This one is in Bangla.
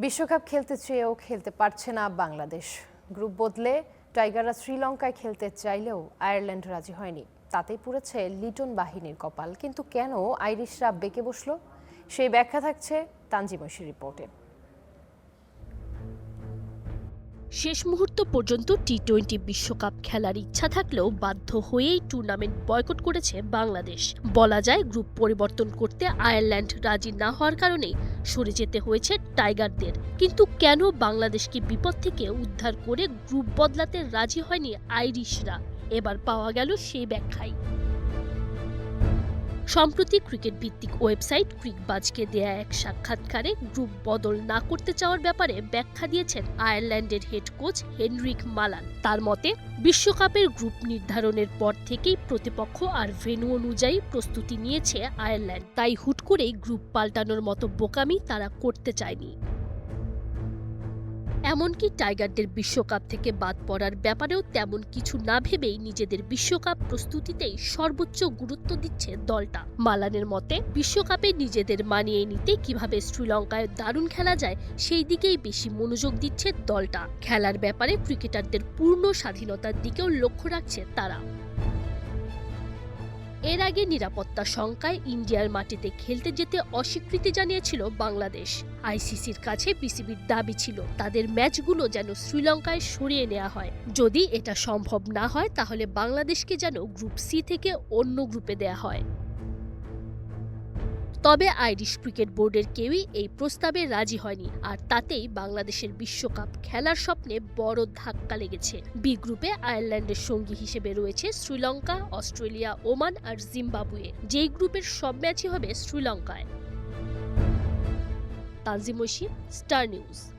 বিশ্বকাপ খেলতে চেয়েও খেলতে পারছে না বাংলাদেশ। গ্রুপ বদলে টাইগাররা শ্রীলঙ্কায় খেলতে চাইলেও আয়ারল্যান্ড রাজি হয়নি। তাতেই পুড়েছে লিটন বাহিনীর কপাল। কিন্তু কেন আইরিশরা বেঁকে বসলো, সেই ব্যাখ্যা থাকছে তানজিম ঐশীর রিপোর্টে। শেষ মুহূর্ত পর্যন্ত টি-20 বিশ্বকাপ খেলার ইচ্ছা থাকলেও বাধ্য হয়েই টুর্নামেন্ট বয়কট করেছে বাংলাদেশ। বলা যায় গ্রুপ পরিবর্তন করতে আয়ারল্যান্ড রাজি না হওয়ার কারণেই সরে যেতে হয়েছে টাইগারদের। কিন্তু কেন বাংলাদেশকে বিপদ থেকে উদ্ধার করে গ্রুপ বদলাতে রাজি হয়নি আইরিশরা? এবার পাওয়া গেল সেই ব্যাখ্যাই। সম্প্রতি ক্রিকেট ভিত্তিক ওয়েবসাইট ক্রিকবাজকে দেয়া এক সাক্ষাৎকারে গ্রুপ বদল না করতে চাওয়ার ব্যাপারে ব্যাখ্যা দিয়েছেন আয়ারল্যান্ডের হেড কোচ হেনরিক মালান। তার মতে, বিশ্বকাপের গ্রুপ নির্ধারণের পর থেকেই প্রতিপক্ষ আর ভেন্যু অনুযায়ী প্রস্তুতি নিয়েছে আয়ারল্যান্ড। তাই হুট করেই গ্রুপ পাল্টানোর মতো বোকামি তারা করতে চায়নি। এমনকি টাইগারদের বিশ্বকাপ থেকে বাদ পড়ার ব্যাপারেও তেমন কিছু না ভেবেই নিজেদের বিশ্বকাপ প্রস্তুতিতেই সর্বোচ্চ গুরুত্ব দিচ্ছে দলটা। মালানের মতে, বিশ্বকাপে নিজেদের মানিয়ে নিতে কিভাবে শ্রীলঙ্কায় দারুণ খেলা যায় সেই দিকেই বেশি মনোযোগ দিচ্ছে দলটা। খেলার ব্যাপারে ক্রিকেটারদের পূর্ণ স্বাধীনতার দিকেও লক্ষ্য রাখছে তারা। এর আগে নিরাপত্তা শঙ্কায় ইন্ডিয়ার মাটিতে খেলতে যেতে অস্বীকৃতি জানিয়েছিল বাংলাদেশ। আইসিসির কাছে বিসিবির দাবি ছিল তাদের ম্যাচগুলো যেন শ্রীলঙ্কায় সরিয়ে নেওয়া হয়। যদি এটা সম্ভব না হয় তাহলে বাংলাদেশকে যেন গ্রুপ সি থেকে অন্য গ্রুপে দেয়া হয়। তবে আইরিশ ক্রিকেট বোর্ডের কেউই এই প্রস্তাবে রাজি হয়নি, আর তাতেই বাংলাদেশের বিশ্বকাপ খেলার স্বপ্নে বড় ধাক্কা লেগেছে। বি গ্রুপে আয়ারল্যান্ডের সঙ্গী হিসেবে রয়েছে শ্রীলঙ্কা, অস্ট্রেলিয়া, ওমান আর জিম্বাবুয়ে, যেই গ্রুপের সব ম্যাচই হবে শ্রীলঙ্কায়। Tanzim Oishi, Star news.